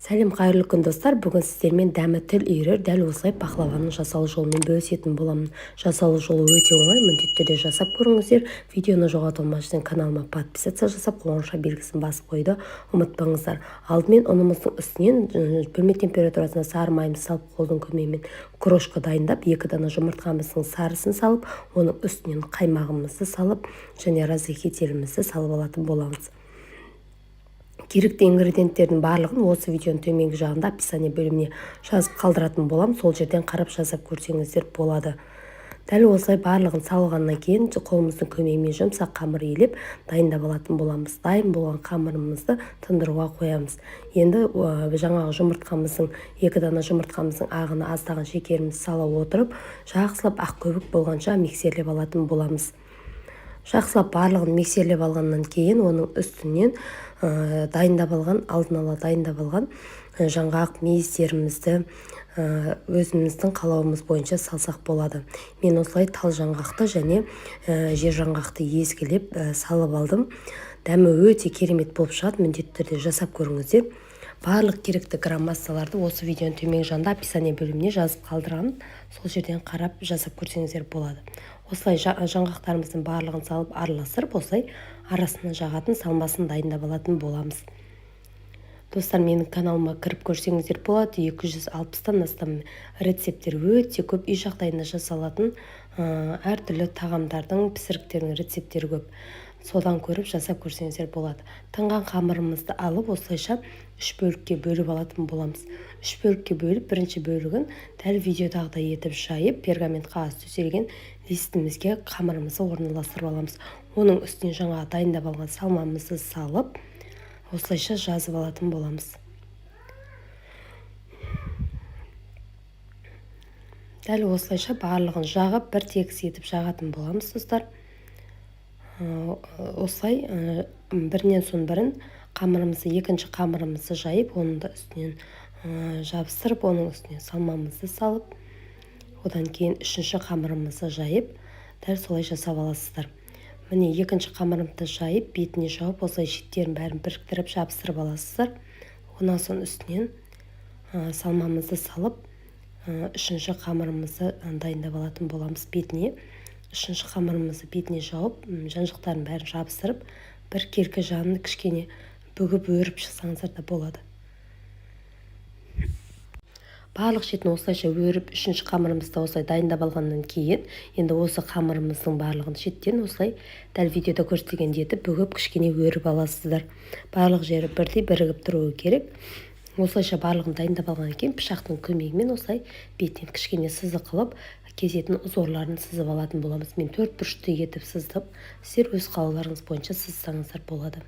Сәлем, қайырлы күн достар. Бүгін сіздермен дәмі тіл үйірер дәл осылай пахлаваның жасалу жолымен бөлісетін боламын. Жасалу жолы өте оңай, міндетті түрде жасап көріңіздер. Видеоны жоғалтпас үшін каналыма подписаться жасап, қоңырауша белгісін басып қойды ұмытпаңыздар. Алдымен ұнымыздың үстінен бөлме температурасына сары майымызды салып, қолдың көмегімен крошка дайындап, 2 дана жұмыртқамыздың сарысын салып, оның үстінен қаймағымызды салып, және разрыхителімізді салып алатын боламыз. Керекті ингредиенттердің барлығын осы видеоның төменгі жағында описание бөліміне жазып қалдыратын болам. Сол жерден қарап жазып көрсеңіздер болады. Дәл осылай барлығын салғаннан кейін қолымыздың көмегімен жұмсақ қамыр елеп дайындап алатын боламыз. Дайын болған қамырымызды тындыруға қоямыз. Енді жаңағы жұмыртқамыздың 2 дана жұмыртқамыздың ағына аздаған шекерімізді сала отырып, жақсылап ақ көбік болғанша миксерлеп алатын боламыз. Жақсылап барлығын миксерлеп алғаннан кейін оның үстінен алдын ала дайындап алған жаңғақ мейіздерімізді өзіміздің қалауымыз бойынша салсақ болады. Мен осылай тал жаңғақты және жер жаңғақты езгілеп салып алдым. Дәмі өте керемет болып шығады, міндетті түрде жасап көріңіздер. Барлық керекті грамм массаларды осы видеоның төменгі жағында описание бөліміне жазып қалдырамын. Сол жерден қарап жасап көрсеңіздер болады. Осылай жаңғақтарымыздың барлығын салып араластырып, осылай арасына жағатын салмасын дайындап алатын боламыз. Достар, менің каналыма кіріп көрсеңіздер болады. 260-тан астам рецепттер өте көп, үй жағдайында жасалатын әртүрлі тағамдардың, пісіріктердің рецепттері көп. Содан көріп жасап көрсеңіздер болады. Тынған қамырымызды алып, осылайша 3 бөлікке бөліп алатын боламыз. 3 бөлікке бөліп, бірінші бөлігін дәл видеодағыдай етіп жайып, пергамент қағаз төселген листімізге қамырымызды орналастырып аламыз. Оның үстіне жаңа дайындап алған салмамызды салып, осылайша жазып алатын боламыз. Дәл осылайша барлығын жағып, бір тегіс етіп жағатын боламыз, достар. Осылай бірінен соң бірін қамырымызды, екінші қамырымызды жайып, оның да үстінен жабыстырып, оның үстіне салмамызды салып, одан кейін үшінші қамырымызды жайып, дәл солай жасап аласыздар. Міне екінші қамырымды жайып, бетіне жауып, осылай шеттерін бәрін біріктіріп жабыстырып аласыздар. Онан соң үстінен салмамызды салып, үшінші қамырымызды дайындап алатын боламыз бетіне. Үшінші қамырымызды бетіне жауып, жан-жақтарын бәрін жабыстырып, бір керкі жанын кішкене бүгіп өріп шықсаңыздар да болады. Барлық шетін осылайша өріп, үшінші қамырымызды осылай дайындап алғаннан кейін, енді осы қамырымыздың барлығын шеттен осылай дәл видеода көрсетілгендей етіп бүгіп кішкене өріп аласыздар. Барлық жері бірдей бірігіп тұруы керек. Осылайша барлығын дайындап алғаннан кейін пышақтың көмегімен осылай бетінен кішкене сызық қылып, кесетін ұзорларын сызып алатын боламыз. Мен 4 бұрышты етіп сыздым. Сіздер өз қалауларыңыз бойынша сызсаңыздар болады.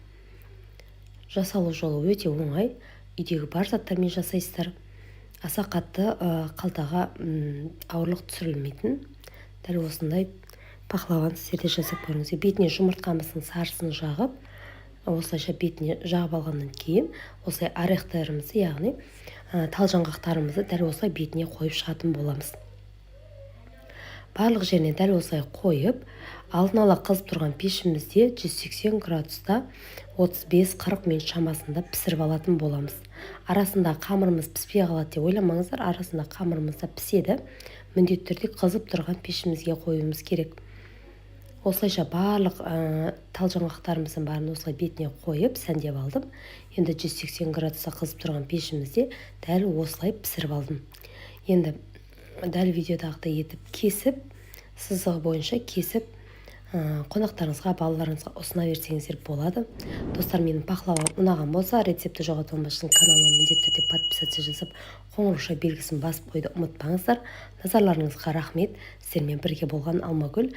Жасалу жолы өте оңай. Үйдегі бар заттармен жасайсыздар. Аса қатты қалтаға ауырлық түсірілмейтін. Дәл осындай пахлаваны сіздер де жасап көріңіздер. Бетіне жұмыртқамыздың сарысын жағып, осылайша бетіне жағып алғаннан кейін, осылай орехтарымызды, яғни тал жаңғақтарымызды дәл осылай бетіне қойып шығатын боламыз. Барлық жеріне дәл осылай қойып, алдын ала қызып тұрған пешімізде 180 градуста 35-40 минут шамасында пісіріп алатын боламыз. Арасында қамырымыз піспей қалады деп ойламаңыздар, арасында қамырымыз да піседі. Міндетті түрде қызып тұрған пешімізге қоюымыз керек. Осылайша барлық тал жаңғақтарымыздың барын осылай бетіне қойып, сәндеп алдым. Енді 180 градуста қызып тұрған пешімізде дәл осылай пісіріп алдым. Енді дәл видеодағыдай етіп кесіп, сызығы бойынша кесіп, қонақтарыңызға, балаларыңызға ұсына берсеңіздер болады. Достар, менің пахлавам ұнаған болса, рецепті жоғалтпас үшін каналыма міндетті түрде подписаться жасап, қоңырауша белгісін басып қойды ұмытпаңыздар. Назарларыңызға рахмет. Сіздермен бірге болған Алмагүл.